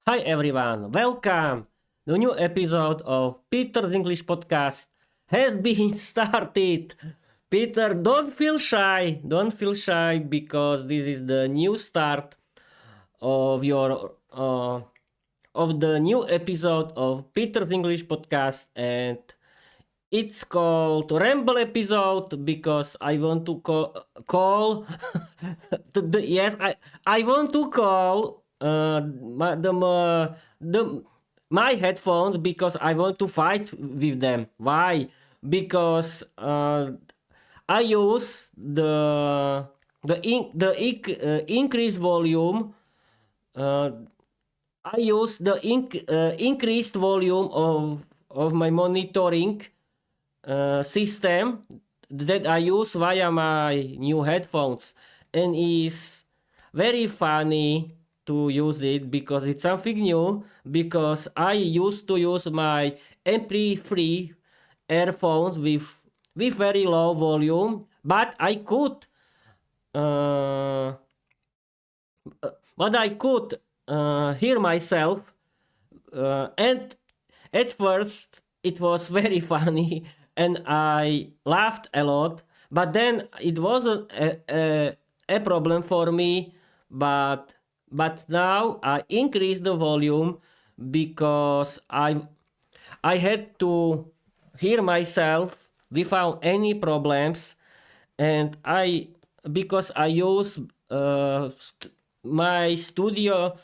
Hi everyone, welcome. The new episode of Peter's English podcast has been started. Peter, don't feel shy. Don't feel shy because this is the new start of your of the new episode of Peter's English podcast, and it's called Ramble episode because I want to call yes, I want to call my headphones because I want to fight with them. Why? Because I use increased volume. Uh, I use the increased volume of my monitoring system that I use via my new headphones, and is very funny to use it because it's something new. Because I used to use my MP3 earphones with very low volume, but uh, I could hear myself, and at first it was very funny and I laughed a lot, but then it wasn't a problem for me. But now I increased the volume because I had to hear myself without any problems, and I because I use my studio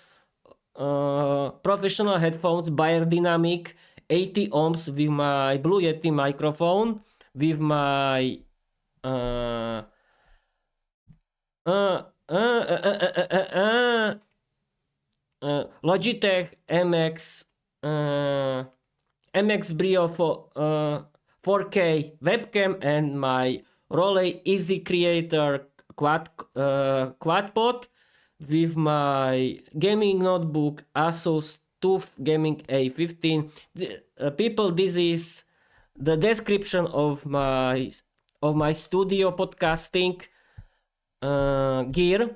professional headphones biodynamic 80 ohms with my Blue Yeti microphone, with my uh, uh, uh, uh, uh, uh, uh, Logitech MX Brio for 4K webcam, and my Role Easy Creator quad pod with my gaming notebook Asus TUF Gaming A15. People, this is the description of my studio podcasting gear.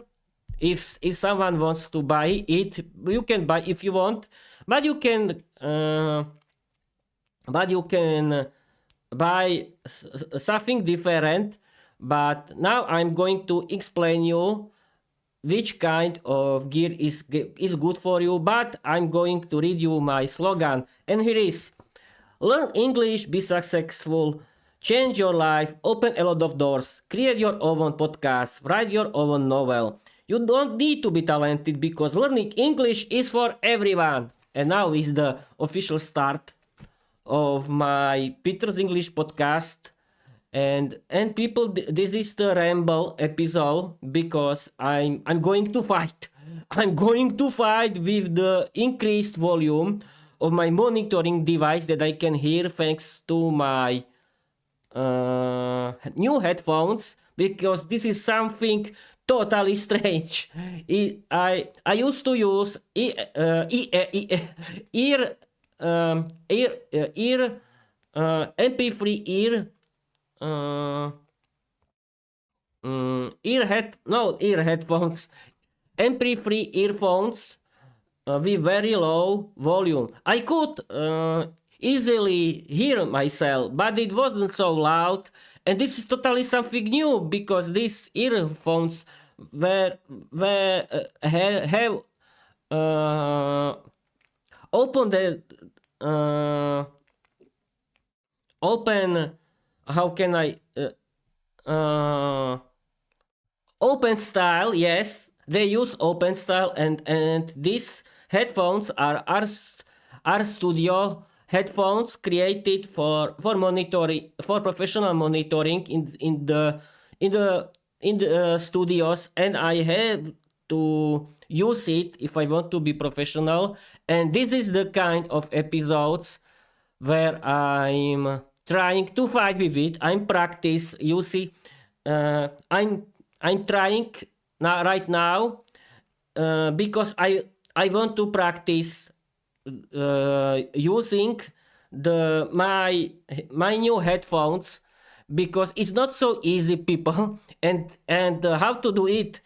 If someone wants to buy it, you can buy if you want, but you can buy something different. But now I'm going to explain you which kind of gear is good for you. But I'm going to read you my slogan, and here is: learn English, be successful, change your life, open a lot of doors, create your own podcast, write your own novel. You don't need to be talented because learning English is for everyone. And now is the official start of my Peter's English podcast. And people, this is the ramble episode because I'm going to fight. I'm going to fight with the increased volume of my monitoring device that I can hear thanks to my new headphones, because this is something totally strange. I used to use MP3 ear headphones, MP3 earphones with very low volume. I could easily hear myself, but it wasn't so loud. And this is totally something new because these earphones have opened the open how can I open style. Yes, they use open style, and these headphones are studio headphones created for monitoring, for professional monitoring in the studios, and I have to use it if I want to be professional. And this is the kind of episodes where I'm trying to fight with it. I'm practice. You see, I'm trying now right now because I want to practice using my new headphones, because it's not so easy, people. And how to do it?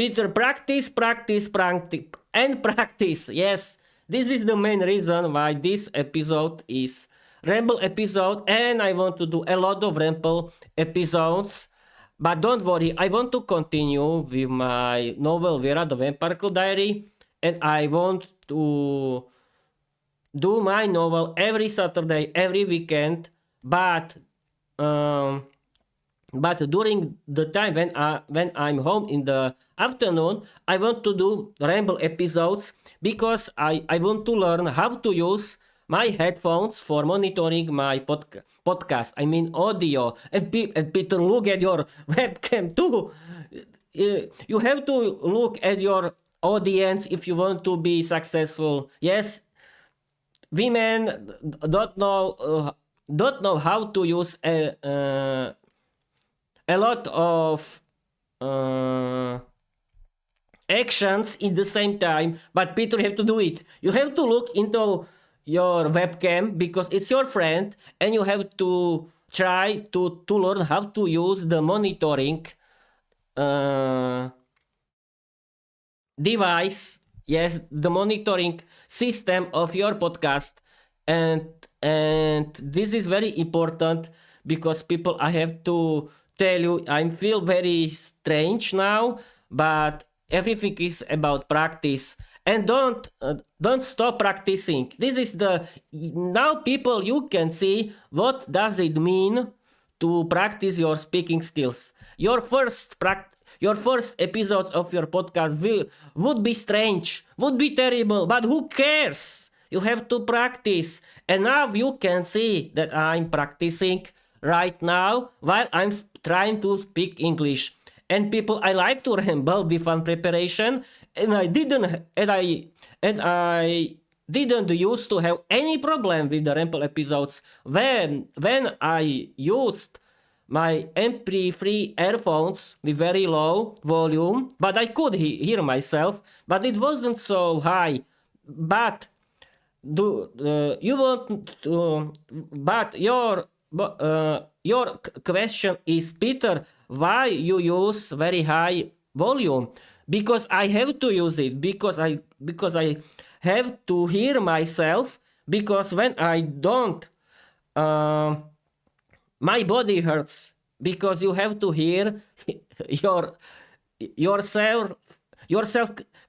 Peter, practice, practice, practice, and practice. Yes, this is the main reason why this episode is ramble episode, and I want to do a lot of ramble episodes. But don't worry, I want to continue with my novel Viera, the Vampire Diary, and I want to do my novel every Saturday, every weekend, but during the time when I'm home in the afternoon, I want to do ramble episodes because I want to learn how to use my headphones for monitoring my podcast. I mean audio. And Peter, look at your webcam too. You have to look at your audience if you want to be successful. Yes, women don't know how to use a lot of actions in the same time, but Peter, you have to do it. You have to look into your webcam because it's your friend, and you have to try to learn how to use the monitoring device. Yes, the monitoring system of your podcast, and this is very important because people, I have to tell you, I feel very strange now, but everything is about practice, and don't stop practicing. This is the now, people, you can see what does it mean to practice your speaking skills. Your first episode of your podcast would be strange, would be terrible, but who cares? You have to practice, and now you can see that I'm practicing right now while I'm trying to speak English. And people, I like to ramble with fun preparation, and I didn't used to have any problem with the ramble episodes when I used my MP3 earphones with very low volume, but I could hear myself, but it wasn't so high. But your question is, Peter, why you use very high volume? Because I have to use it, because I have to hear myself, because when I don't, my body hurts, because you have to hear yourself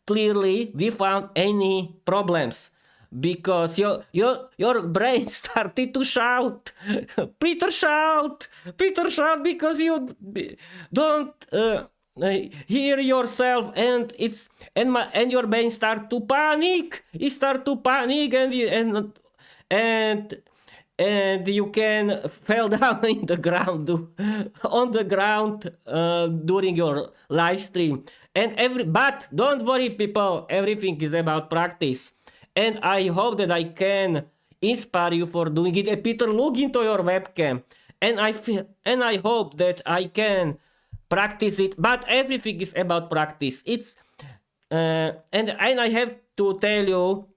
clearly without any problems. Because your brain started to shout, Peter, shout, because you don't hear yourself, and your brain start to panic. It start to panic, and you can fall down in the ground on the ground during your live stream. But don't worry, people. Everything is about practice. And I hope that I can inspire you for doing it. And Peter, look into your webcam, and I hope that I can practice it. But everything is about practice. And I have to tell you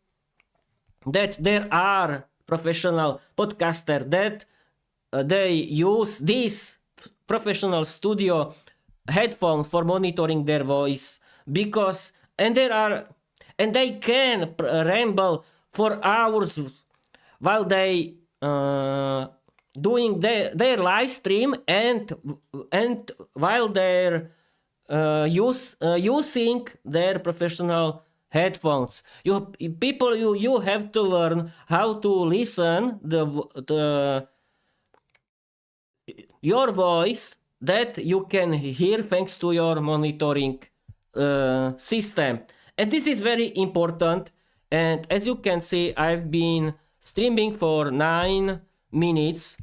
that there are professional podcasters that they use these professional studio headphones for monitoring their voice, and they can ramble for hours while they doing their live stream, and while they're using their professional headphones. You have to learn how to listen your voice that you can hear thanks to your monitoring system. And this is very important. And as you can see, I've been streaming for 9 minutes,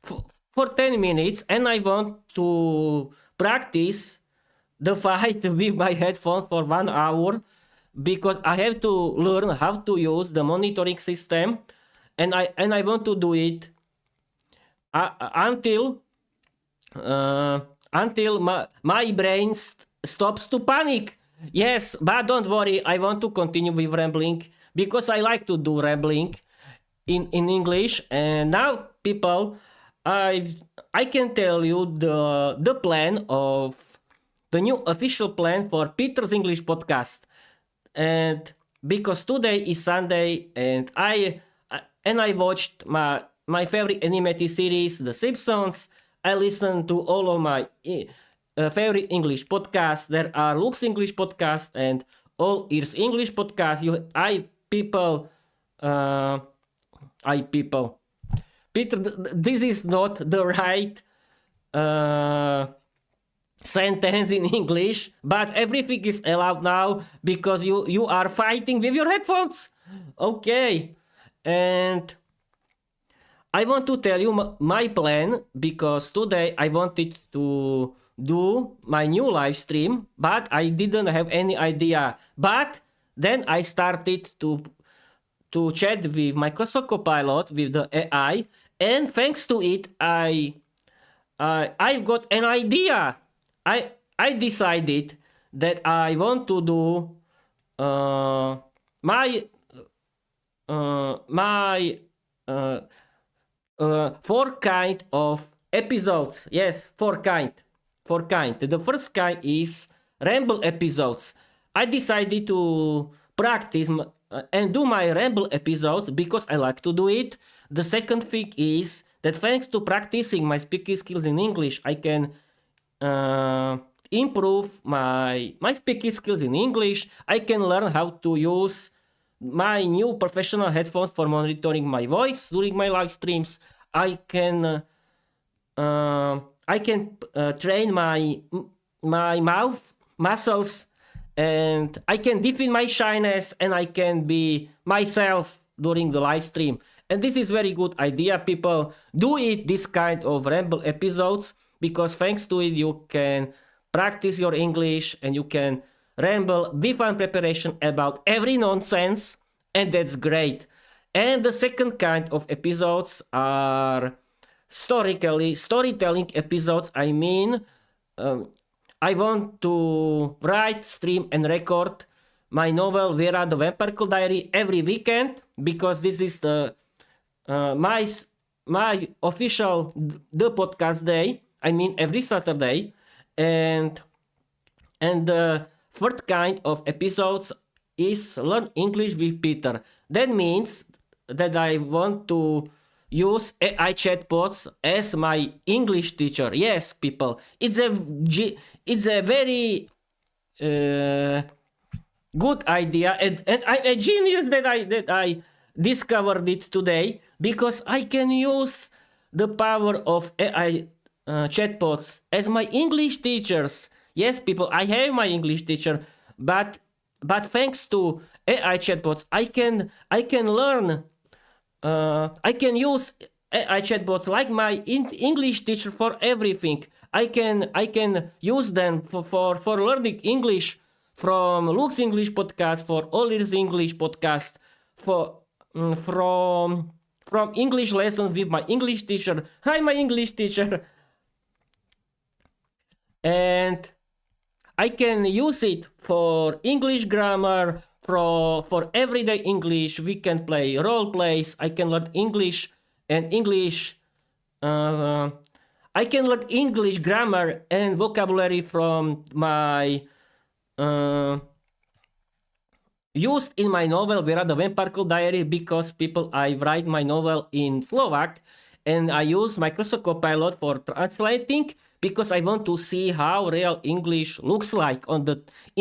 for 10 minutes, and I want to practice the fight with my headphones for 1 hour, because I have to learn how to use the monitoring system, and I want to do it until my brain stops to panic. Yes, but don't worry, I want to continue with rambling because I like to do rambling in English. And now, people, I can tell you the plan of the new official plan for Peter's English podcast. And because today is Sunday, and I watched my favorite animated series, The Simpsons. I listened to all of my favorite English podcasts. There are Luke's English podcast and All Ears English podcast. Peter, this is not the right sentence in English, but everything is allowed now because you are fighting with your headphones. Okay, and I want to tell you my plan, because today I wanted to do my new live stream, but I didn't have any idea. But then I started to chat with Microsoft Copilot, with the AI, and thanks to it, I've got an idea. I decided that I want to do four kind of episodes. Yes, four kind. The first kind is ramble episodes. I decided to practice and do my ramble episodes because I like to do it. The second thing is that thanks to practicing my speaking skills in English, I can improve my speaking skills in English. I can learn how to use my new professional headphones for monitoring my voice during my live streams. I can train my mouth muscles, and I can deepen my shyness, and I can be myself during the live stream. And this is very good idea, people. Do it, this kind of ramble episodes, because thanks to it you can practice your English and you can ramble with one preparation about every nonsense, and that's great. And the second kind of episodes are storytelling episodes. I mean, I want to write, stream, and record my novel Viera, the Vampire Diary every weekend, because this is the my official the podcast day. I mean, every Saturday. And the third kind of episodes is Learn English with Peter. That means that I want to use AI chatbots as my English teacher. Yes, people, it's a very good idea, and I'm a genius that I discovered it today, because I can use the power of AI chatbots as my English teachers. Yes, people, I have my English teacher, but thanks to AI chatbots, I can learn. I can use AI chatbots like my English teacher for everything. I can use them for learning English, from Luke's English podcast, for All Ears English podcast, from English lessons with my English teacher. Hi, my English teacher. And I can use it for English grammar, for everyday English. We can play role plays. I can learn English and English. I can learn English grammar and vocabulary from my used in my novel Viera, the Vampire Diary, because people, I write my novel in Slovak, and I use Microsoft Copilot for translating, because I want to see how real English looks like in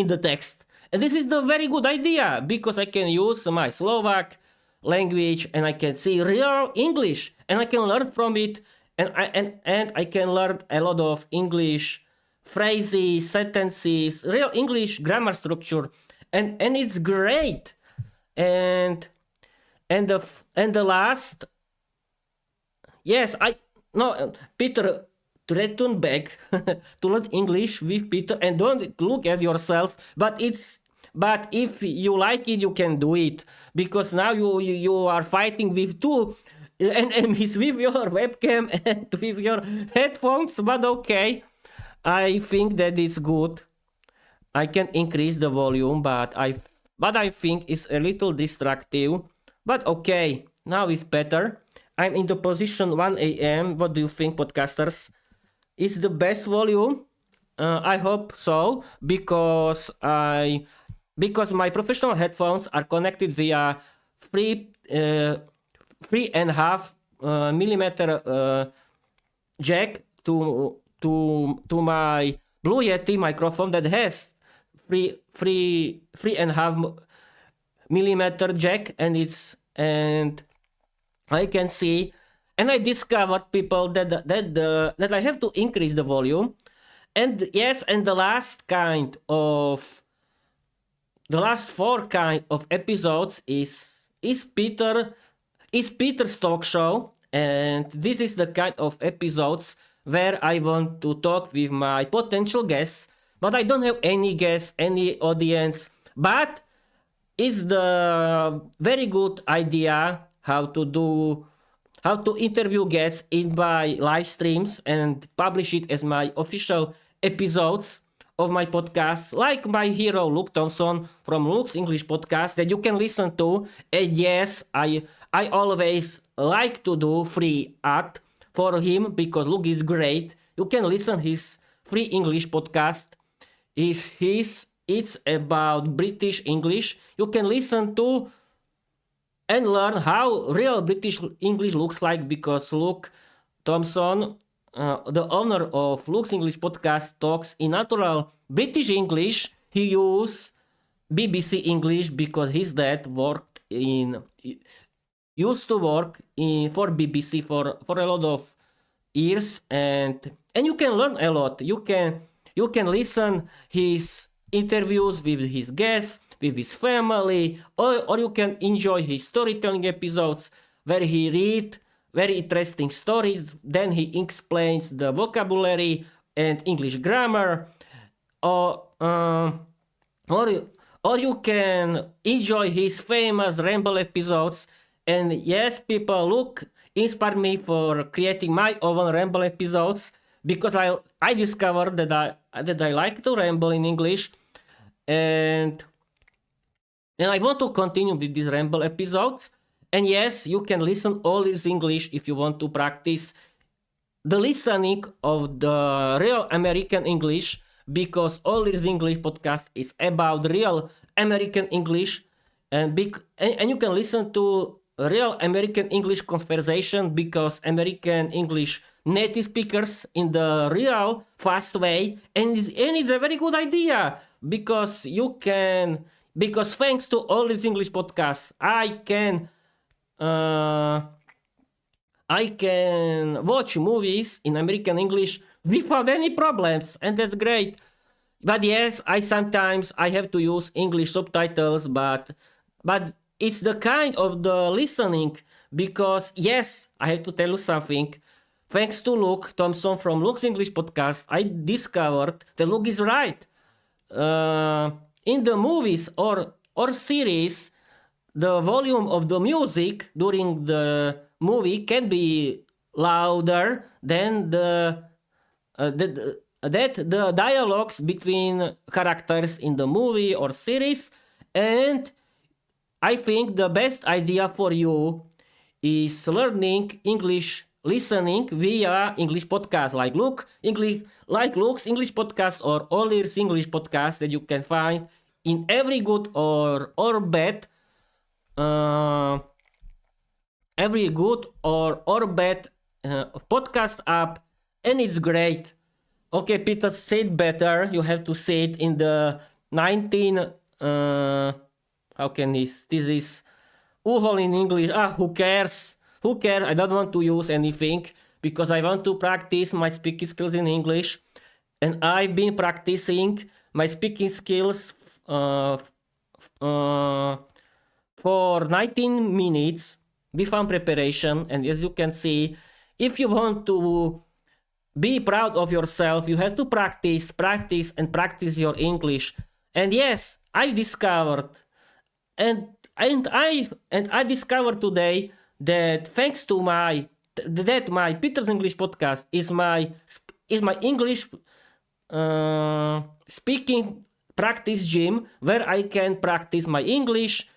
the text. And this is the very good idea, because I can use my Slovak language and I can see real English, and I can learn from it, and I can learn a lot of English phrases, sentences, real English grammar structure, and it's great. And the last, yes, Peter, to return back to learn English with Peter, and don't look at yourself, but if you like it, you can do it, because now you are fighting with two enemies, with your webcam and with your headphones. But okay, I think that it's good. I can increase the volume, but I think it's a little distractive. But okay, now it's better. I'm in the position 1 a.m. What do you think, podcasters? Is the best volume? I hope so because my professional headphones are connected via three three and a half millimeter jack to my Blue Yeti microphone that has three and a half millimeter jack, and I can see, and I discovered people that I have to increase the volume, and yes, and the last four kind of episodes is Peter's talk show, and this is the kind of episodes where I want to talk with my potential guests, but I don't have any guests, any audience, but it's the very good idea how to interview guests in my live streams and publish it as my official episodes of my podcast, like my hero Luke Thompson from Luke's English podcast that you can listen to. And yes, I always like to do free ad for him because Luke is great. You can listen his free English podcast. It's about British English. You can listen to and learn how real British English looks like because Luke Thompson, the owner of Luke's English podcast, talks in natural British English. He uses BBC English because his dad used to work for BBC for a lot of years, and you can learn a lot. You can listen his interviews with his guests, with his family, or you can enjoy his storytelling episodes where he read very interesting stories, then he explains the vocabulary and English grammar, or you can enjoy his famous ramble episodes. And yes, people, Luke inspired me for creating my own ramble episodes because I discovered that I like to ramble in English, and I want to continue with these ramble episodes. And yes, you can listen all this English if you want to practice the listening of the real American English, because all this English podcast is about real American English, and you can listen to real American English conversation because American English native speakers in the real fast way, and it's a very good idea because thanks to all these English podcasts I can watch movies in American English without any problems, and that's great. But yes, I sometimes have to use English subtitles, but it's the kind of the listening, because yes, I have to tell you something. Thanks to Luke Thompson from Luke's English podcast, I discovered that Luke is right. In the movies or series, the volume of the music during the movie can be louder than the dialogues between characters in the movie or series. And I think the best idea for you is learning English listening via English podcasts like Luke's English podcast, or all these English podcasts that you can find in every good or bad podcast app, and it's great. Okay, Peter, say it better. You have to say it in the 19. How can this is Uhol in English. Who cares? I don't want to use anything because I want to practice my speaking skills in English, and I've been practicing my speaking skills for 19 minutes without preparation. And as you can see, if you want to be proud of yourself, you have to practice your English. And yes, I discovered and I discovered today that thanks to my Peter's English podcast is my English speaking practice gym, where I can practice my English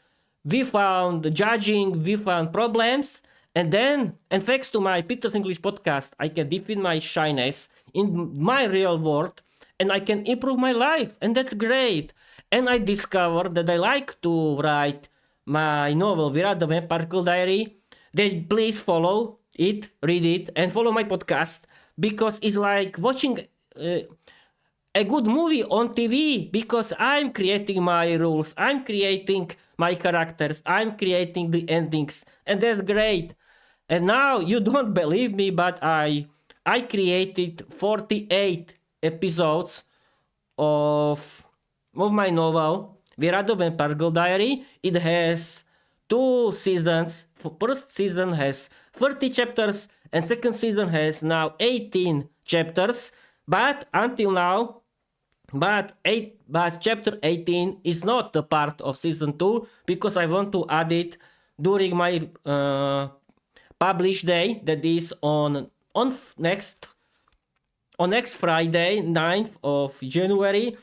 without judging, without problems. And thanks to my Peter's English podcast, I can defeat my shyness in my real world. and I can improve my life, and that's great. And I discovered that I like to write my novel Viera, the Vampire Diary. Then please follow it, read it, and follow my podcast, because it's like watching a good movie on TV, because I'm creating my rules, I'm creating my characters, I'm creating the endings, and that's great. And now you don't believe me, but I created 48 episodes of my novel Viera, the Vampire Diary. It has 2 seasons. First season has 30 chapters, and second season has now 18 chapters. But until now, but chapter 18 is not the part of season 2, because I want to add it during my publish day, that is on next Friday, 9th of January,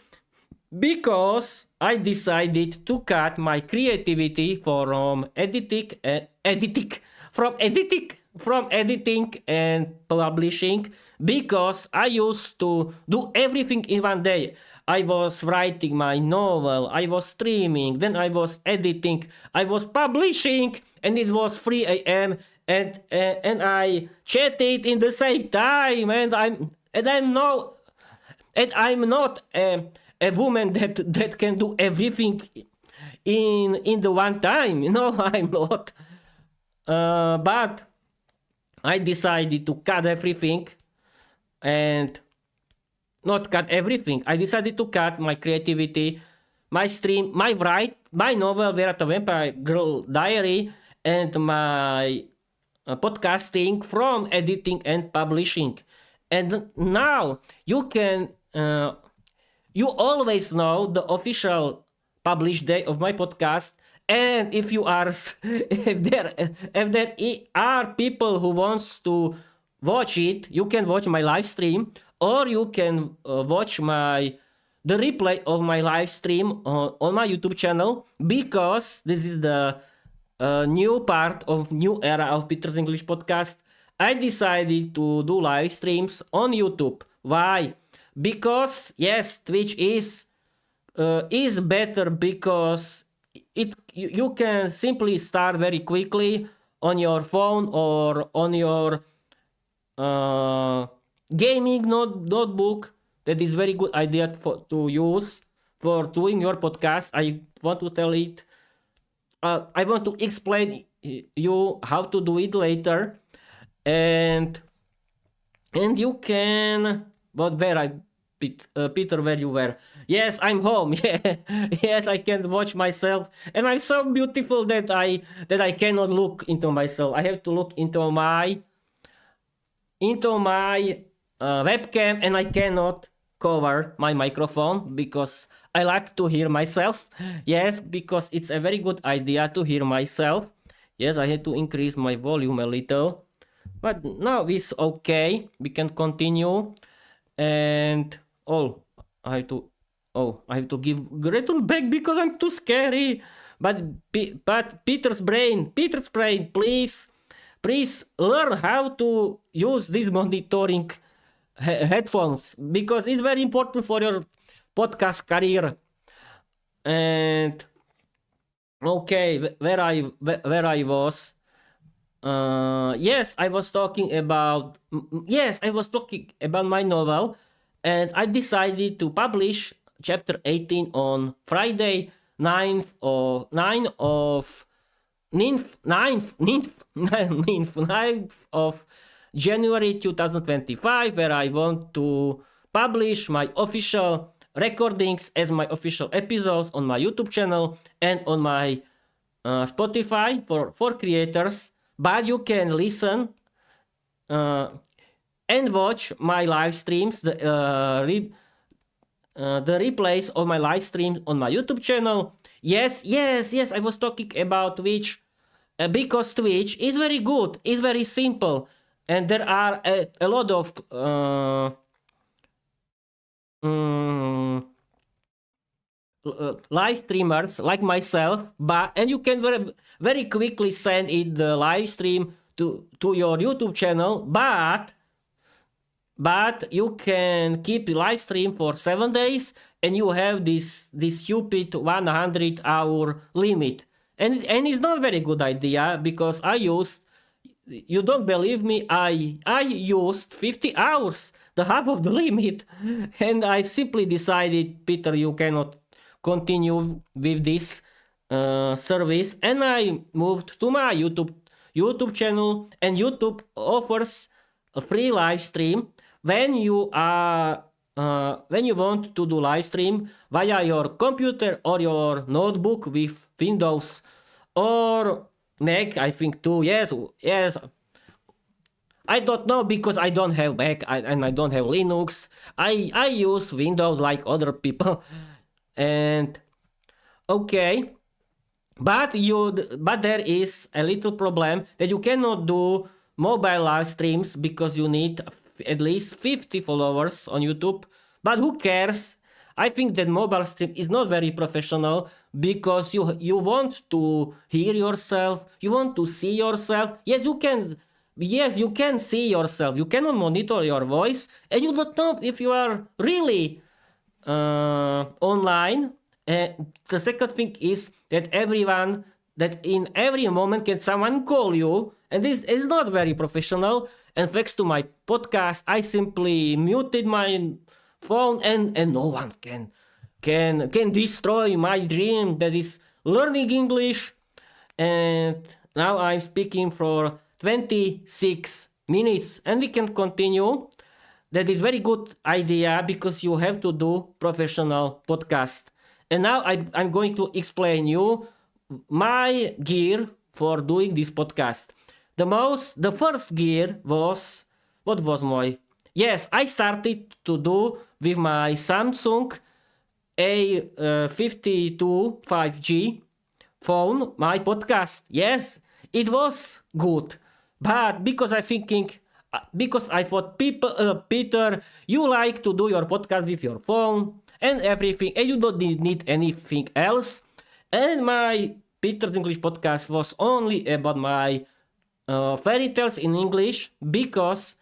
because I decided to cut my creativity from editing and publishing, because I used to do everything in one day. I was writing my novel, I was streaming, then I was editing, I was publishing, and it was 3 a.m. and I chatted in the same time, and I'm not a woman that can do everything in the one time. I'm not. But I decided to cut everything, and not cut everything. I decided to cut my creativity, my stream, my novel Viera, the Vampire Girl Diary, and my podcasting from editing and publishing. And now you can you always know the official publish day of my podcast. And if you are if there are people who wants to watch it, you can watch my live stream, or you can watch the replay of my live stream on my YouTube channel, because this is the new part of new era of Peter's English podcast. I decided to do live streams on YouTube. Why? Because yes, Twitch is better, because you can simply start very quickly on your phone or on your gaming notebook. That is very good idea to use for doing your podcast. I want to tell it. I want to explain you how to do it later, and you can. But Peter, where you were? Yes, I'm home. Yeah. Yes, I can watch myself, and I'm so beautiful that I cannot look into myself. I have to look into my webcam, and I cannot cover my microphone, because I like to hear myself. Yes, because it's a very good idea to hear myself. Yes, I had to increase my volume a little, but now it's okay. We can continue. And I have to give Gretel back, because I'm too scary. But Peter's brain, please learn how to use these monitoring headphones, because it's very important for your podcast career. And okay, where I was. Yes, I was talking about my novel, and I decided to publish chapter 18 on Friday, 9th of January 2025, where I want to publish my official recordings as my official episodes on my YouTube channel and on my Spotify for creators. But you can listen and watch my live streams, the replays of my live streams on my YouTube channel. Yes, I was talking about Twitch, because Twitch is very good, it's very simple, and there are a lot of live streamers like myself, and you can very quickly send it the live stream to your YouTube channel. But but you can keep live stream for 7 days, and you have this stupid 100-hour limit. And it's not very good idea, because you don't believe me, I used 50 hours, the half of the limit, and I simply decided, Peter, you cannot continue with this service, and I moved to my YouTube channel. And YouTube offers a free live stream when you want to do live stream via your computer or your notebook with Windows or Mac, I think too. Yes. I don't know, because I don't have Mac and I don't have Linux. I use Windows like other people. And okay, but there is a little problem that you cannot do mobile live streams, because you need at least 50 followers on YouTube. But who cares? I think that mobile stream is not very professional, because you want to hear yourself, you want to see yourself. Yes, you can see yourself. You cannot monitor your voice, and you don't know if you are really online. And the second thing is that in every moment can someone call you, and this is not very professional. And thanks to my podcast, I simply muted my phone, and no one can destroy my dream, that is learning English. And now I'm speaking for 26 minutes, and we can continue. That is very good idea, because you have to do professional podcast. And now I'm going to explain you my gear for doing this podcast. The first gear was, what was my? Yes, I started to do with my Samsung A52 5G phone my podcast. Yes, it was good, but because I thought, Peter, you like to do your podcast with your phone and everything, and you don't need anything else. And my Peter's English podcast was only about my fairy tales in English, because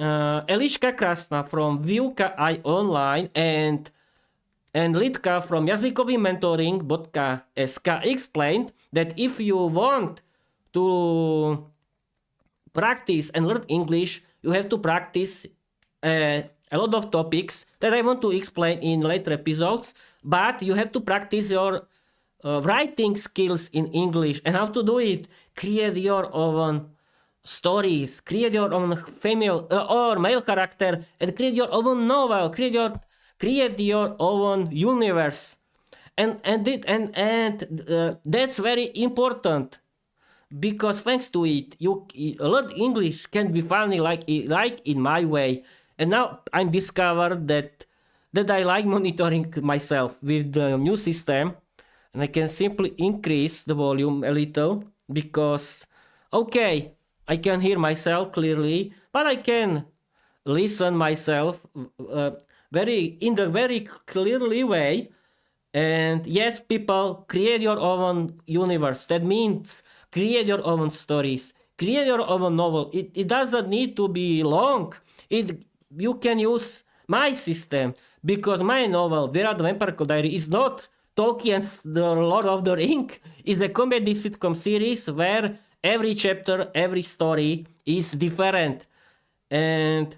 Eliška Krasna from Výuka aj online and Lidka from jazykovýmentoring.sk explained that if you want to practice and learn English, you have to practice a lot of topics that I want to explain in later episodes, but you have to practice your writing skills in English. And how to do it? Create your own stories, create your own female or male character, and create your own novel, create your own universe. And that's very important, because thanks to it, you learn English can be funny, like in my way. And now I'm discovered that I like monitoring myself with the new system, and I can simply increase the volume a little, because okay, I can hear myself clearly, but I can listen myself in the very clearly way. And yes, people, create your own universe. That means create your own stories, create your own novel. It doesn't need to be long. You can use my system, because my novel, Viera the Vampire Diary, is not Tolkien's The Lord of the Rings. It's a comedy sitcom series where every chapter, every story is different. And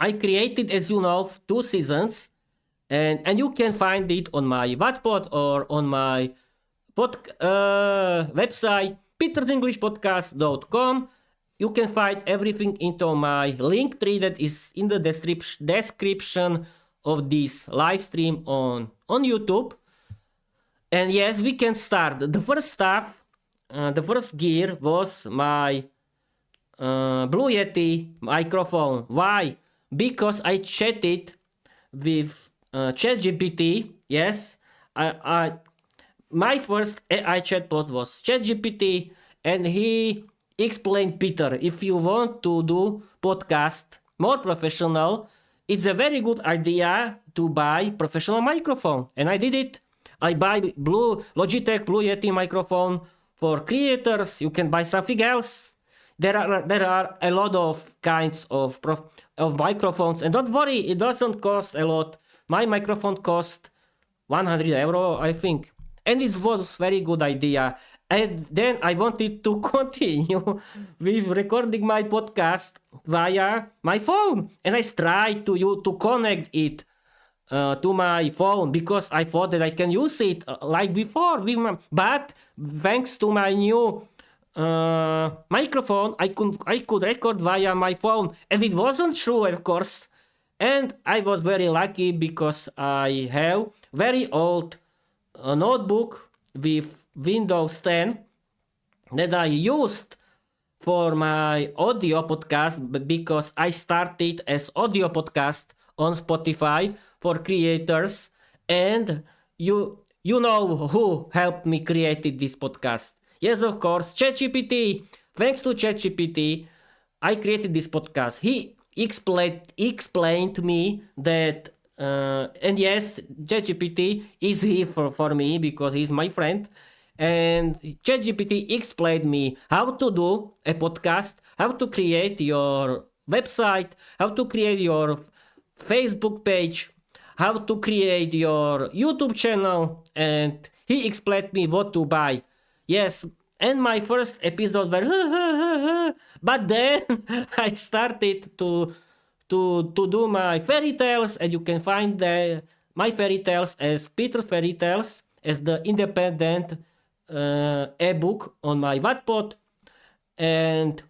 I created, as you know, 2 seasons, and you can find it on my Wattpad or on my website, petersenglishpodcast.com. You can find everything into my link tree that is in the description of this live stream on YouTube. And yes, we can start. The first gear was my Blue Yeti microphone. Why? Because I chatted with ChatGPT. Yes, my first AI chatbot was ChatGPT, and he explained, Peter, if you want to do podcast more professional, it's a very good idea to buy professional microphone. And I did it. I buy Logitech Blue Yeti microphone for creators. You can buy something else. there are a lot of kinds of microphones, and don't worry, it doesn't cost a lot. My microphone cost 100 euro, I think, and it was very good idea. And then I wanted to continue with recording my podcast via my phone, and I tried to connect it to my phone because I thought that I can use it like before but thanks to my new microphone, I could record via my phone, and it wasn't true, of course. And I was very lucky because I have very old notebook with Windows 10 that I used for my audio podcast because I started as audio podcast on Spotify for creators, and you know who helped me create this podcast. Yes, of course, ChatGPT. Thanks to ChatGPT, I created this podcast. He explained to me that, and yes, ChatGPT is here for me because he's my friend. And ChatGPT explained me how to do a podcast, how to create your website, how to create your Facebook page, how to create your YouTube channel, and he explained me what to buy. Yes, and my first episode were but then I started to do my fairy tales, and you can find my fairy tales as Peter Fairy Tales as the independent ebook on my Wattpad, and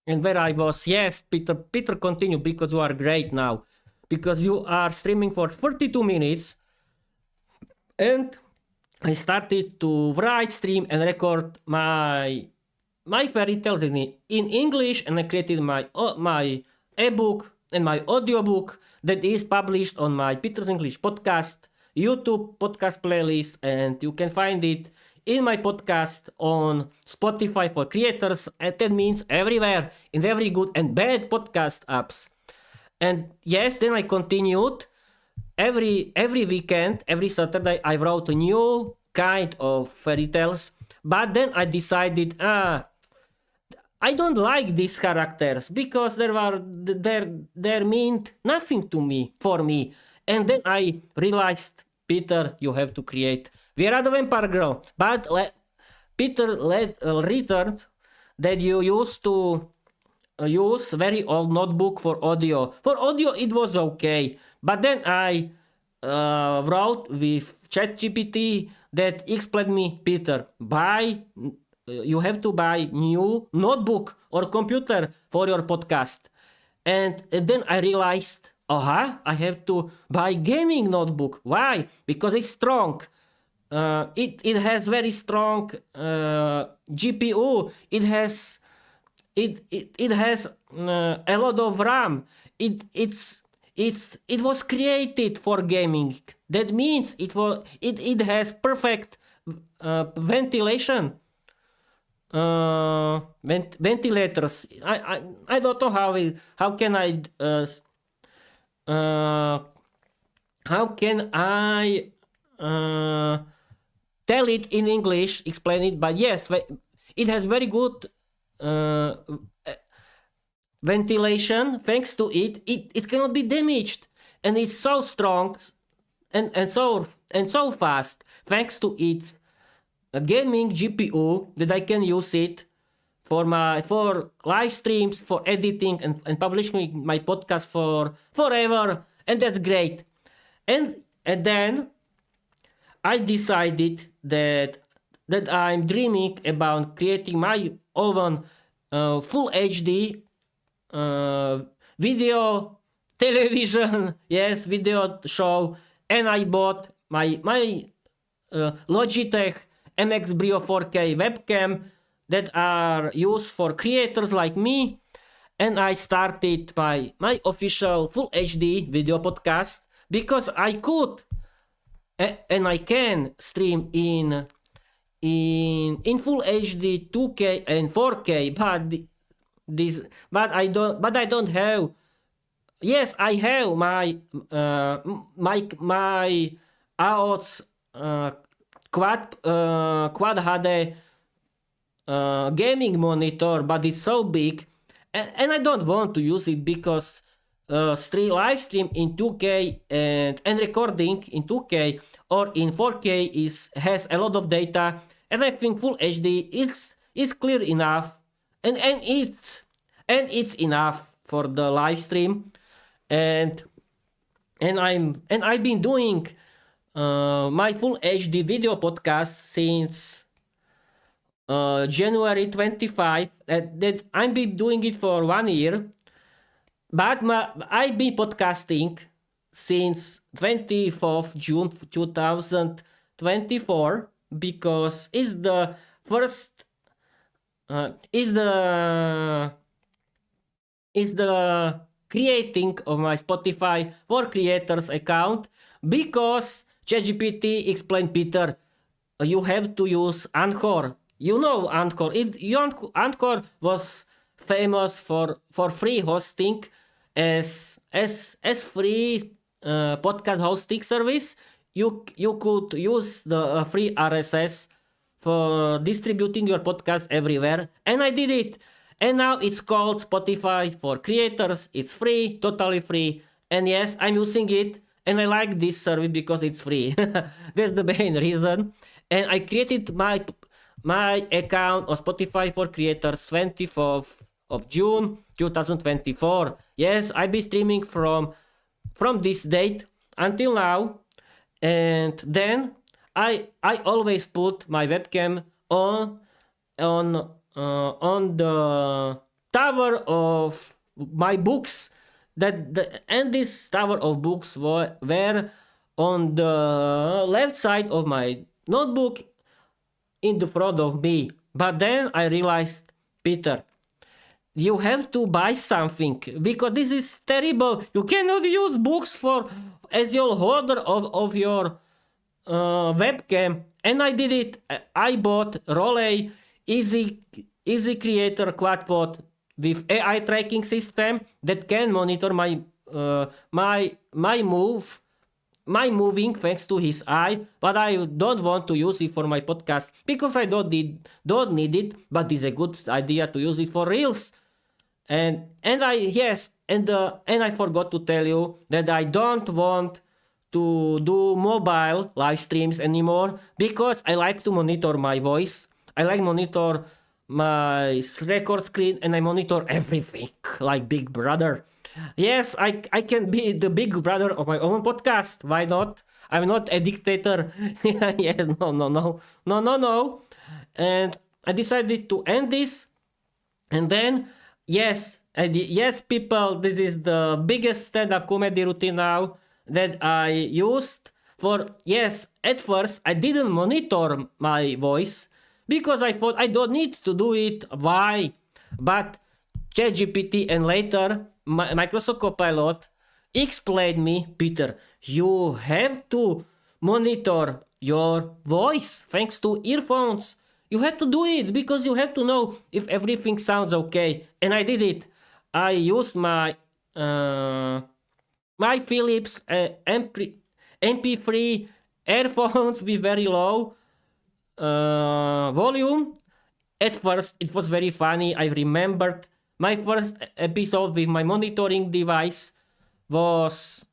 where I was. Yes, Peter, continue because you are great now, because you are streaming for 42 minutes, and I started to write, stream, and record my fairy tales in English, and I created my ebook and my audiobook that is published on my Peter's English podcast YouTube podcast playlist, and you can find it in my podcast on Spotify for creators, and that means everywhere, in every good and bad podcast apps. And yes, then I continued. Every weekend, every Saturday, I wrote a new kind of fairy tales. But then I decided, I don't like these characters because they meant nothing to me, for me. And then I realized, Peter, you have to create Viera the Vampire Girl. But Peter returned that you used to use very old notebook for audio. For audio, it was okay. But then I wrote with ChatGPT that explained me, Peter, you have to buy new notebook or computer for your podcast. And then I realized, I have to buy gaming notebook. Why? Because it's strong. It has very strong GPU. It has a lot of RAM. It was created for gaming. That means it has perfect ventilation. Ventilators. I don't know how can I tell it in English, explain it, but yes, it has very good ventilation. Thanks to it cannot be damaged, and it's so strong and so fast thanks to its gaming GPU that I can use it for live streams, for editing and publishing my podcast for forever, and that's great. And then I decided that I'm dreaming about creating my own full HD video television, yes, video show, and I bought my Logitech MX Brio 4K webcam that are used for creators like me, and I started my official full HD video podcast because I could and I can stream in full HD 2K and 4K, but I don't have. Yes, I have my AOS quad HD gaming monitor, but it's so big, and I don't want to use it because live stream in 2K and recording in 2K or in 4K has a lot of data, and I think Full HD is clear enough, and it's enough for the live stream, and I've been doing my Full HD video podcast since January 25. That I've been doing it for 1 year, but I've been podcasting since 24th June 2024 because it's the first is the creating of my Spotify for Creators account, because ChatGPT explained, Peter, you have to use Anchor. You know Anchor. Anchor was famous for free hosting as free podcast hosting service. You could use the free RSS for distributing your podcast everywhere, and I did it. And now it's called Spotify for Creators. It's free, totally free. And yes, I'm using it, and I like this service because it's free. That's the main reason. And I created my account on Spotify for Creators 24th of June 2024. Yes, I've been streaming from this date until now. And then I always put my webcam on the tower of my books, and this tower of books were on the left side of my notebook in the front of me. But then I realized, Peter, you have to buy something, because this is terrible. You cannot use books as your holder of your webcam. And I did it. I bought Role Easy Creator Quadpod with AI tracking system that can monitor my moving thanks to his eye. But I don't want to use it for my podcast because I don't need it. But it's a good idea to use it for reels. And I forgot to tell you that I don't want to do mobile live streams anymore, because I like to monitor my voice. I like monitor my record screen, and I monitor everything like Big Brother. Yes, I can be the Big Brother of my own podcast. Why not? I'm not a dictator. Yes, no. And I decided to end this, and then yes, people, this is the biggest stand-up comedy routine now that I used for. Yes, at first I didn't monitor my voice because I thought I don't need to do it. Why? But ChatGPT and later Microsoft Copilot explained me, Peter, you have to monitor your voice thanks to earphones. You have to do it because you have to know if everything sounds okay. And I did it. I used my Philips MP3 earphones with very low volume. At first, it was very funny. I remembered my first episode with my monitoring device was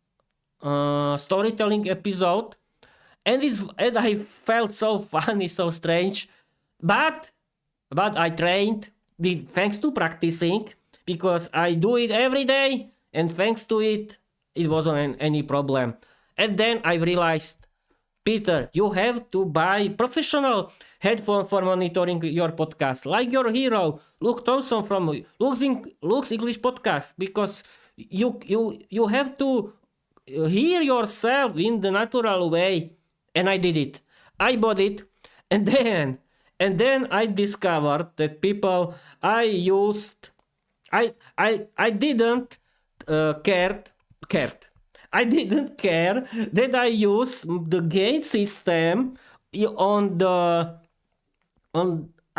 storytelling episode, and I felt so funny, so strange. But I trained thanks to practicing, because I do it every day, and thanks to it, it wasn't any problem. And then I realized, Peter, you have to buy professional headphone for monitoring your podcast, like your hero, Luke Thompson from Luke's English Podcast, because you have to hear yourself in the natural way. And I did it. I bought it, and then I discovered that I didn't cared. I didn't care that I use the gain system I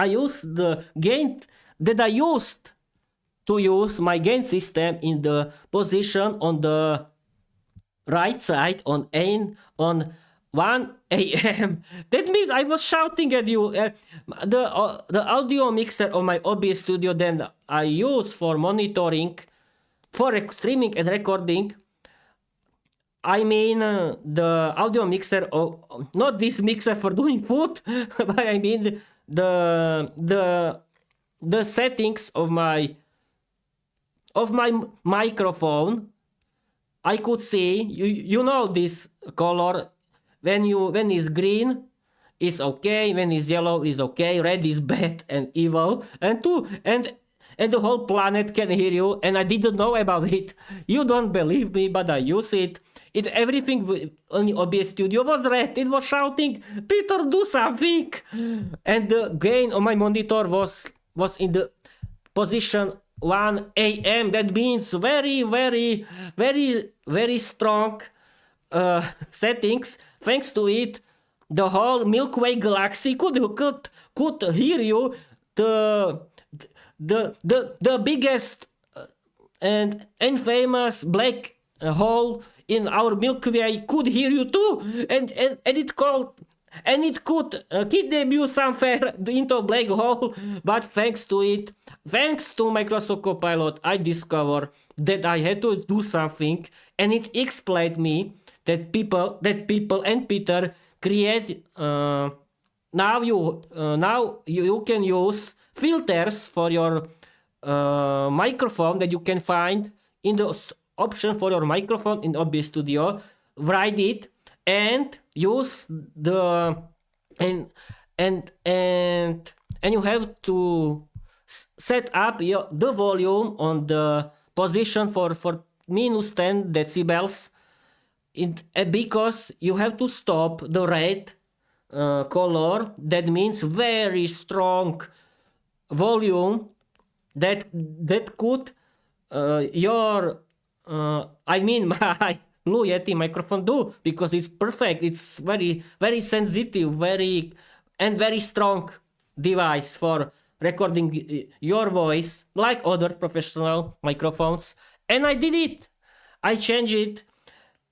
used the gain that I used to use my gain system in the position on the right side on 1 a.m. That means I was shouting at you. The audio mixer of my OBS studio then I use for monitoring, for streaming and recording. I mean the audio mixer of, not this mixer for doing food, but I mean the settings of my microphone. I could see, you know this color, when it's green is okay, when it's yellow is okay, red is bad and evil, and the whole planet can hear you, and I didn't know about it. You don't believe me, but I use it. Everything on the OBS studio was red. It was shouting, "Peter, do something!" And the gain on my monitor was in the position 1 a.m. That means very, very, very, very strong settings. Thanks to it, the whole Milky Way galaxy could hear you. The biggest and famous black hole in our Milky Way could hear you too, and it could kidnap you somewhere into a black hole. But thanks to it, thanks to Microsoft Copilot, I discovered that I had to do something, and it explained me that people and Peter create. Now you can use filters for your microphone that you can find in the option for your microphone in OBS Studio. Write it and use the and you have to set up the volume on the position for minus 10 decibels because you have to stop the red color. That means very strong volume that could your I mean my Blue Yeti microphone do, because it's perfect. It's very, very sensitive, very strong device for recording your voice like other professional microphones. And I did it. I changed it.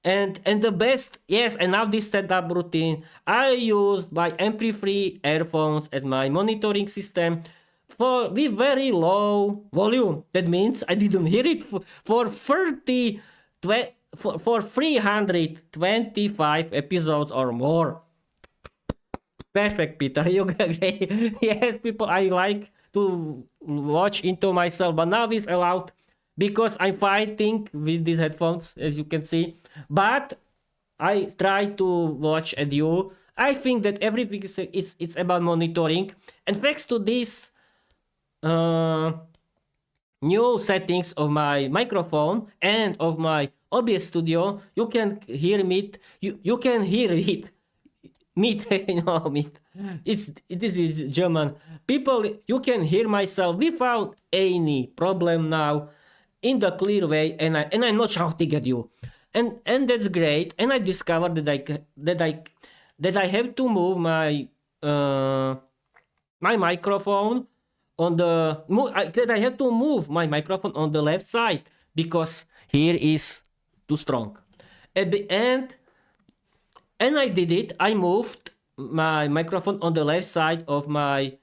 And the best, yes, and now this setup routine, I used my MP3 earphones as my monitoring system with very low volume. That means I didn't hear it for 325 episodes or more. Perfect, Peter. You agree? Yes, people, I like to watch into myself, but now it's allowed because I'm fighting with these headphones, as you can see. But I try to watch at you. I think that everything it's about monitoring, and thanks to this new settings of my microphone and of my OBS Studio, you can hear me. You can hear it. Meet, meet. This is German. People, you can hear myself without any problem now, in the clear way, and I'm not shouting at you, and that's great. And I discovered that I have to move my my microphone on the that I have to move my microphone on the left side because here is too strong. At the end, and I did it. I moved my microphone on the left side of my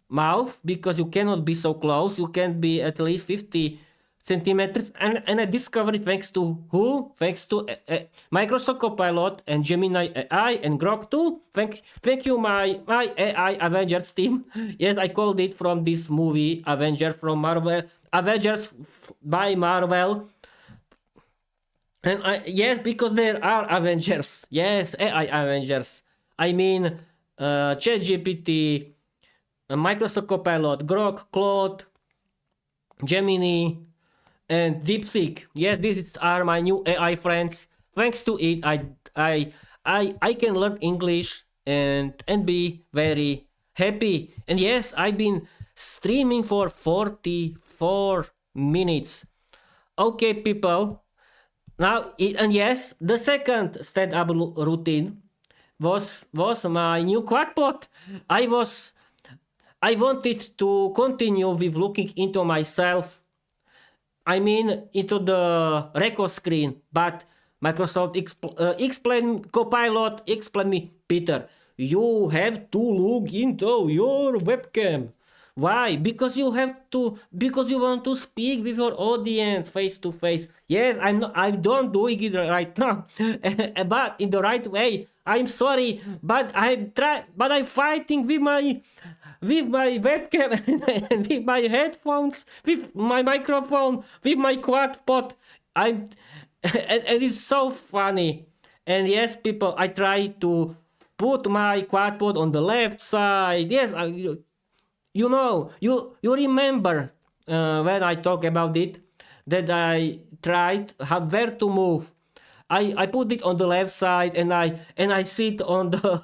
mouth because you cannot be so close. You can be at least 50 centimeters. And I discovered, thanks to who? Thanks to Microsoft Copilot and Gemini AI and Grok 2. Thank you, my AI Avengers team. Yes, I called it from this movie, Avengers from Marvel. Avengers by Marvel. And yes, because there are Avengers. Yes, AI Avengers. I mean, ChatGPT, Microsoft Copilot, Grok, Claude, Gemini, and DeepSeek. Yes, these are my new AI friends. Thanks to it, I can learn English and be very happy. And yes, I've been streaming for 44 minutes. Okay, people. Now, and yes, the second stand-up routine was my new quadpod. I wanted to continue with looking into myself. I mean, into the record screen, but Microsoft explain Copilot, explain me, Peter, you have to look into your webcam. Why? Because you want to speak with your audience face to face. Yes, I don't doing it right now, but in the right way. I'm sorry, but I'm fighting with my webcam and with my headphones, with my microphone, with my quad pod. I'm and it's so funny. And yes, people, I try to put my quad pod on the left side. Yes, you remember when I talk about it that I tried where to move. I put it on the left side and I sit on the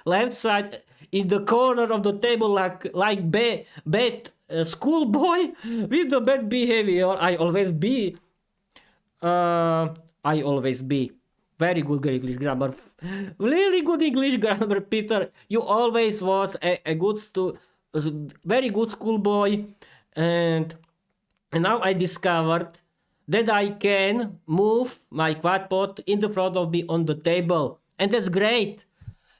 left side in the corner of the table like bad schoolboy with the bad behavior. I always be very good English grammar, really good English grammar, Peter. You always was a very good schoolboy, and now I discovered that I can move my quadpod in the front of me on the table, and that's great.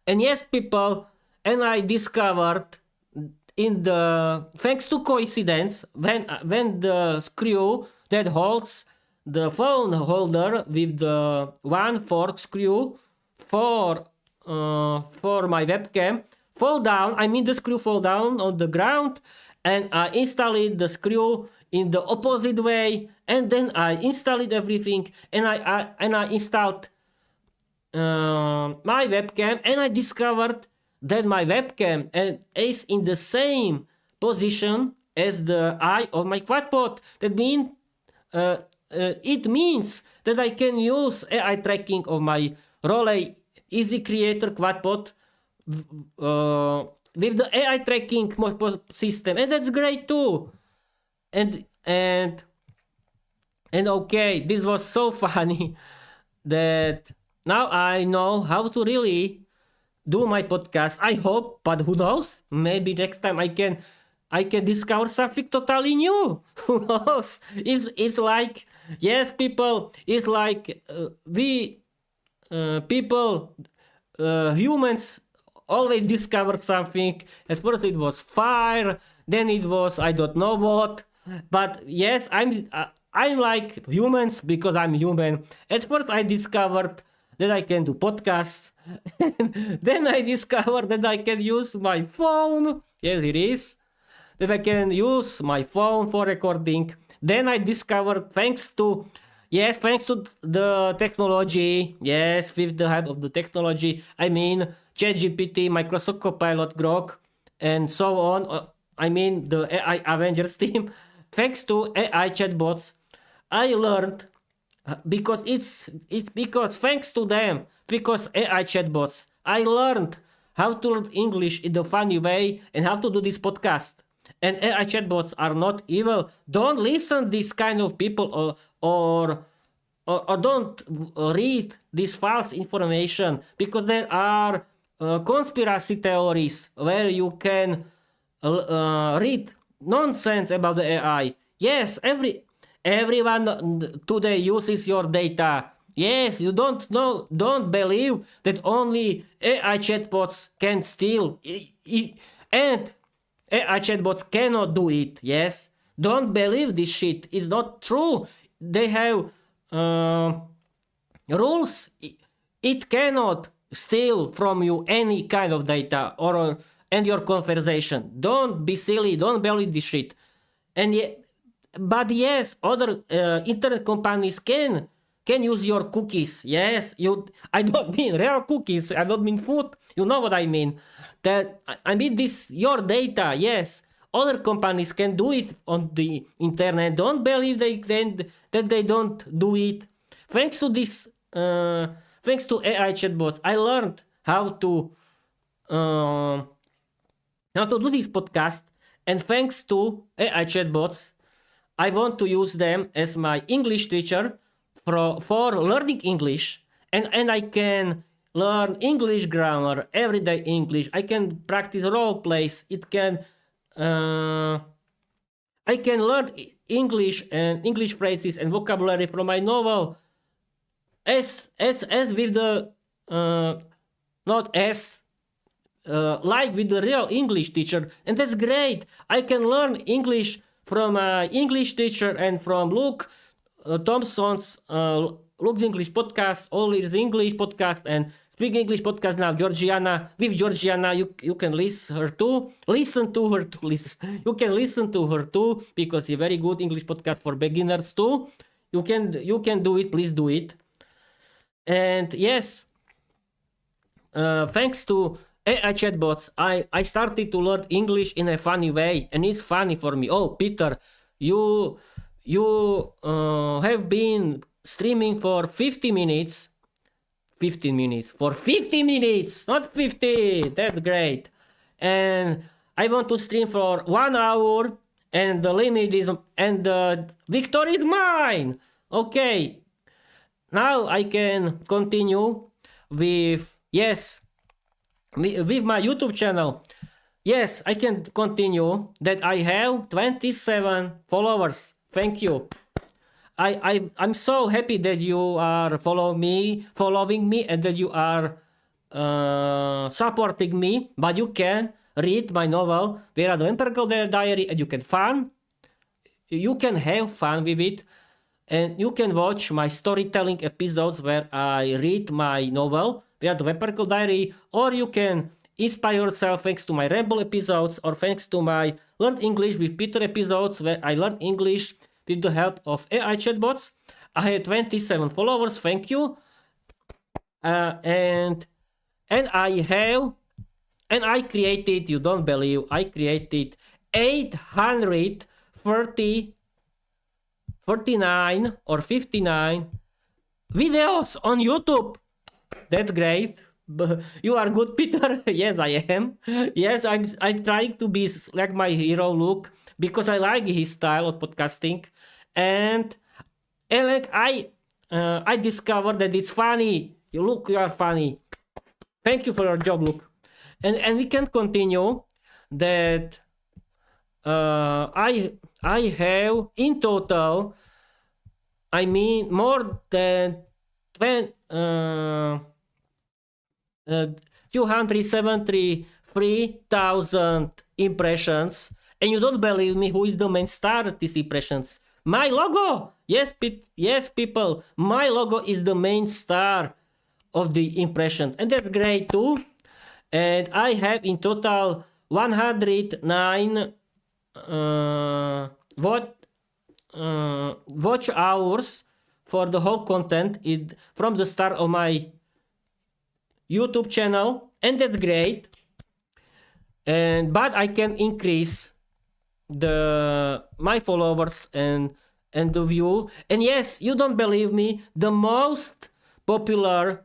And yes, people, and I discovered thanks to coincidence when the screw that holds the phone holder with the one fork screw for my webcam the screw fall down on the ground, and I installed the screw in the opposite way, and then I installed everything, and I installed my webcam, and I discovered that my webcam is in the same position as the eye of my quadpod. That means it means that I can use AI tracking of my Relay Easy Creator quadpod with the AI tracking system, and that's great too. And okay, this was so funny that now I know how to really do my podcast. I hope, but who knows? Maybe next time I can discover something totally new. Who knows? It's like, yes, people. It's like humans always discovered something. At first it was fire, then it was I don't know what. But yes, I'm like humans because I'm human. At first I discovered that I can do podcasts. Then I discovered that I can use my phone. Yes, it is. That I can use my phone for recording. Then I discovered thanks to the technology. Yes, with the help of the technology. I mean ChatGPT, Microsoft Copilot, Grok, and so on. I mean the AI Avengers team. Thanks to AI chatbots, I learned because thanks to them, because AI chatbots, I learned how to learn English in the funny way and how to do this podcast. And AI chatbots are not evil. Don't listen these kind of people or don't read this false information, because there are conspiracy theories where you can read nonsense about the AI. Yes, everyone today uses your data. Yes, you don't believe that only AI chatbots can steal and AI chatbots cannot do it. Yes, don't believe this shit. It's not true. They have rules. It cannot steal from you any kind of data and your conversation. Don't be silly. Don't believe this shit. But yes, other internet companies can use your cookies. Yes, I don't mean real cookies. I don't mean food. You know what I mean. That I mean this your data. Yes, other companies can do it on the internet. Don't believe that they don't do it. Thanks to this, thanks to AI chatbots, I learned how to do this podcast, and thanks to AI chatbots, I want to use them as my English teacher for learning English, and I can learn English grammar, everyday English. I can practice role plays. I can learn English and English phrases and vocabulary from my novel as with the not as like with the real English teacher, and that's great. I can learn English from an English teacher and from Luke Thompson's Luke's English podcast, all is English podcast, and Speak English podcast now. Georgiana, with Georgiana, you can listen to her too. You can listen to her too, because it's a very good English podcast for beginners too. You can do it. Please do it. And yes, thanks to AI chatbots, I started to learn English in a funny way, and it's funny for me. Oh, Peter, you have been streaming for 50 minutes. 15 minutes. For 50 minutes, not 50. That's great. And I want to stream for 1 hour, and the limit is, and the victory is mine. Okay. Now I can continue with, yes, with my YouTube channel. Yes, I can continue that I have 27 followers. Thank you. I'm so happy that you are following me, and that you are supporting me. But you can read my novel, Viera, the Empirical Diary, and you can have fun with it, and you can watch my storytelling episodes where I read my novel, Viera, the Empirical Diary, or you can inspire yourself thanks to my Ramble episodes, or thanks to my Learn English with Peter episodes, where I learn English with the help of AI chatbots. I had 27 followers, thank you. And I created, you don't believe, I created 849 or 59 videos on YouTube. That's great. You are good, Peter. Yes, I am. Yes, I'm trying to be like my hero Luke, because I like his style of podcasting, and like I discovered that it's funny. You are funny. Thank you for your job, Luke. And we can continue that. I have in total, I mean, more than 273,000 impressions. And you don't believe me, who is the main star of these impressions? My logo! Yes, people, my logo is the main star of the impressions, and that's great too. And I have in total 109 watch hours for the whole content from the start of my YouTube channel, and that's great. But I can increase my followers and the view. And yes, you don't believe me, the most popular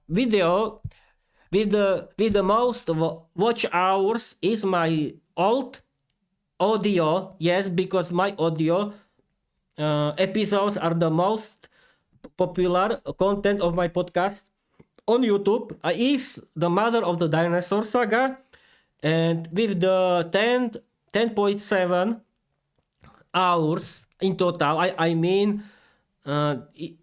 video with the most watch hours is my old audio. Yes, because my audio episodes are the most popular content of my podcast on YouTube. Is the Mother of the Dinosaur Saga, and with the 10.7 hours in total. I mean,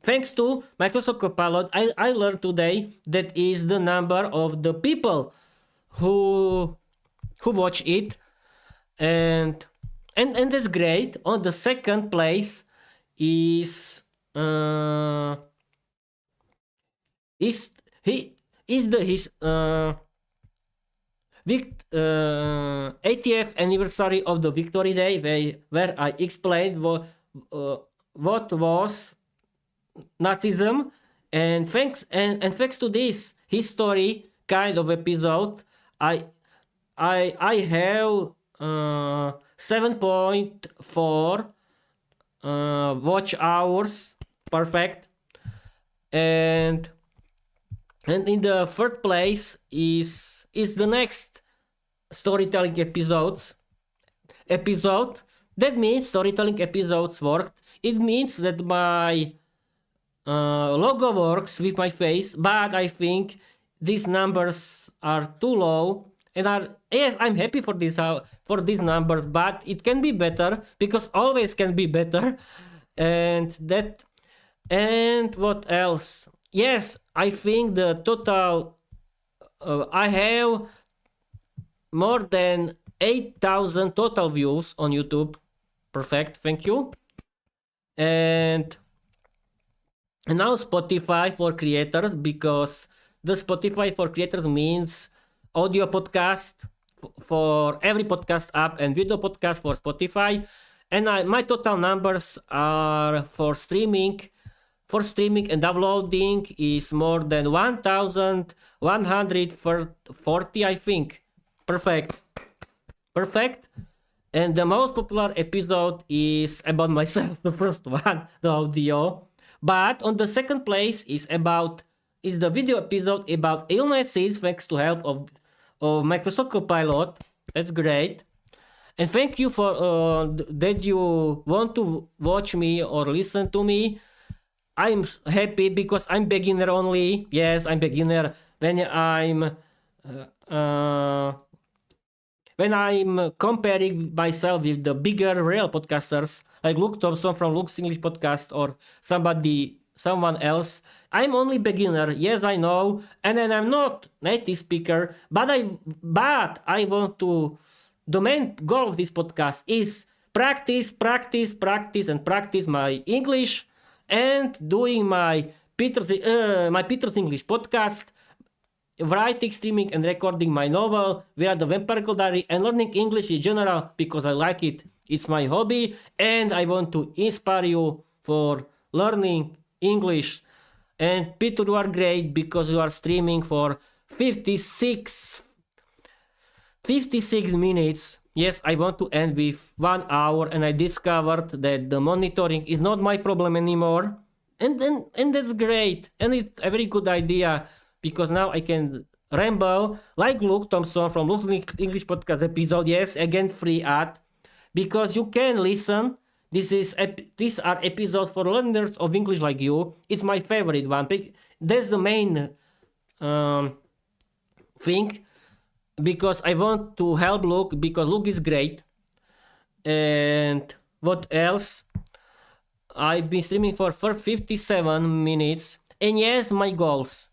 thanks to Microsoft Copilot, I learned today that is the number of the people who watch it, and that's great. On the second place is his 80th anniversary of the Victory Day, where I explained what was Nazism, and thanks to this history kind of episode, I have 7.4 watch hours, perfect, and in the third place is the next storytelling episode. That means storytelling episodes worked. It means that my logo works with my face, but I think these numbers are too low. And yes, I'm happy for these numbers, but it can be better, because always can be better. And what else? Yes, I think the total I have more than 8,000 total views on YouTube. Perfect, thank you. And now Spotify for creators, because the Spotify for creators means audio podcast for every podcast app and video podcast for Spotify. And my total numbers are for streaming and downloading is more than 1,140, I think. Perfect. And the most popular episode is about myself, the first one, the audio. But on the second place is the video episode about illnesses thanks to help of Microsoft Copilot. That's great. And thank you for that you want to watch me or listen to me. I'm happy because I'm beginner only. Yes, I'm beginner. When I'm comparing myself with the bigger real podcasters like Luke Thompson from Luke's English Podcast or someone else, I'm only beginner. Yes, I know, and then I'm not native speaker. But I want to. The main goal of this podcast is practice my English and doing my Peter's English podcast, writing, streaming, and recording my novel Viera the Vampire Diary, and learning English in general because I like it. It's my hobby, and I want to inspire you for learning English. And Peter, you are great because you are streaming for 56 minutes. Yes, I want to end with 1 hour, and I discovered that the monitoring is not my problem anymore. And that's great. And it's a very good idea because now I can ramble like Luke Thompson from Luke's English Podcast episode. Yes, again, free ad. Because you can listen. These are episodes for learners of English like you. It's my favorite one. That's the main thing. Because I want to help Luke, because Luke is great. And what else? I've been streaming for 57 minutes. And yes, my goals.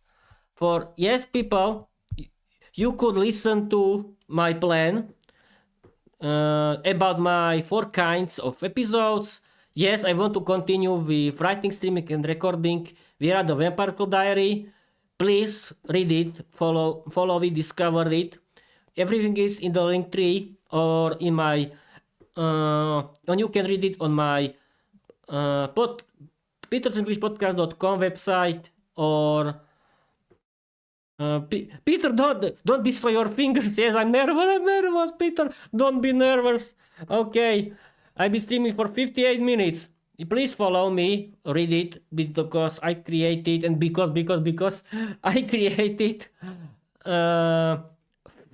People, you could listen to my plan about my 4 kinds of episodes. Yes, I want to continue with writing, streaming, and recording Viera the Vampire Diary. Please read it, follow it, discover it. Everything is in the link tree or in my and you can read it on my petersenglishpodcast.com website or Peter, don't destroy your fingers. Yes, I'm nervous, Peter. Don't be nervous. Okay, I've been streaming for 58 minutes. Please follow me, read it, because I created, and because I created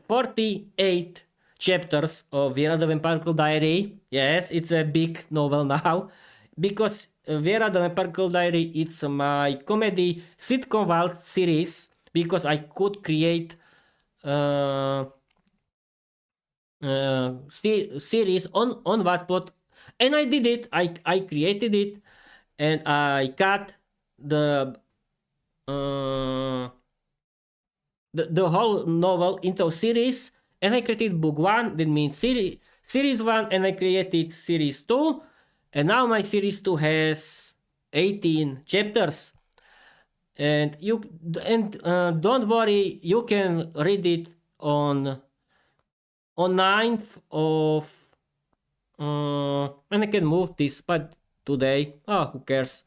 48 chapters of Viera the Vampire Diary. Yes, it's a big novel now. Because Viera the Vampire Diary, it's my comedy sitcom vault series. Because I could create series on Wattpad. And I did it. I created it. And I cut the whole novel into a series, and I created book 1, that means series 1, and I created series 2, and now my series 2 has 18 chapters. And don't worry, you can read it on 9th of and I can move this, but today, who cares?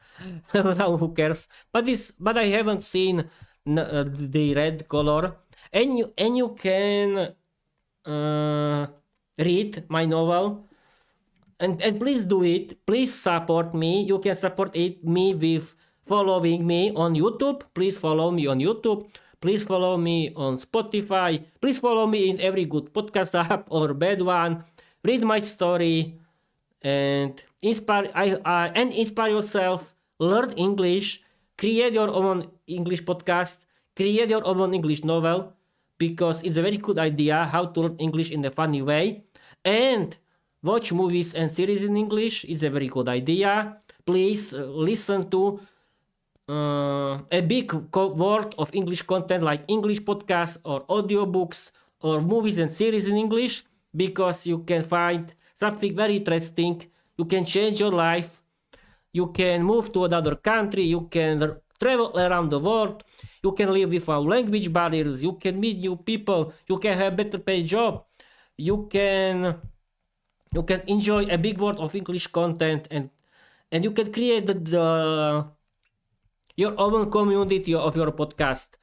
Who cares? But I haven't seen the red color, and you can read my novel, and please do it. Please support me. You can support me with following me on YouTube. Please follow me on YouTube. Please follow me on Spotify. Please follow me in every good podcast app or bad one. Read my story and inspire yourself. Learn English. Create your own English podcast. Create your own English novel, because it's a very good idea how to learn English in a funny way. And watch movies and series in English. It's a very good idea. please listen to a big world of English content like English podcasts or audiobooks or movies and series in English, because you can find something very interesting. You can change your life. You can move to another country. You can travel around the world. You can live without language barriers. You can meet new people. You can have better paid job. You can enjoy a big world of English content, and you can create your own community of your podcast,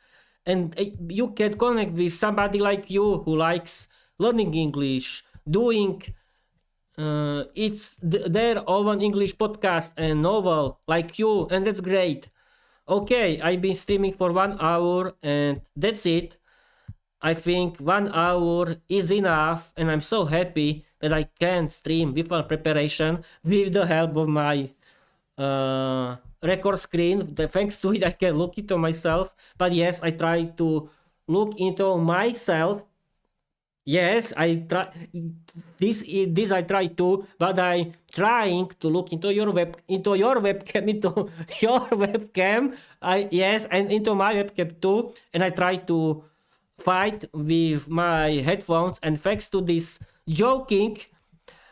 and you can connect with somebody like you who likes learning English, doing their own English podcast and novel like you, and that's great. Okay, I've been streaming for 1 hour and that's it. I think 1 hour is enough, and I'm so happy that I can stream without preparation with the help of my record screen. Thanks to it, I can look into myself. But yes, I try to look into myself. Yes, I try. This I try to, but I'm trying to look into your webcam, into your webcam. And into my webcam too. And I try to fight with my headphones, and thanks to this joking,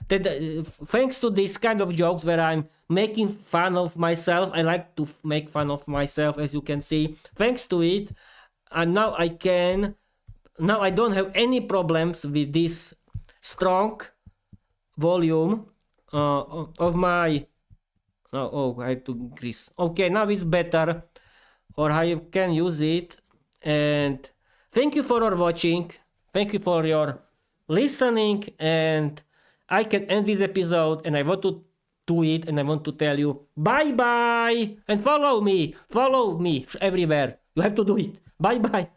thanks to this kind of jokes where I'm making fun of myself. I like to make fun of myself, as you can see. Thanks to it, and now I don't have any problems with this strong volume of my I have to increase. Okay, now it's better, or I can use it. And thank you for watching. Thank you for your listening. And I can end this episode, and I want to do it, and I want to tell you bye bye, and follow me everywhere. You have to do it. Bye bye.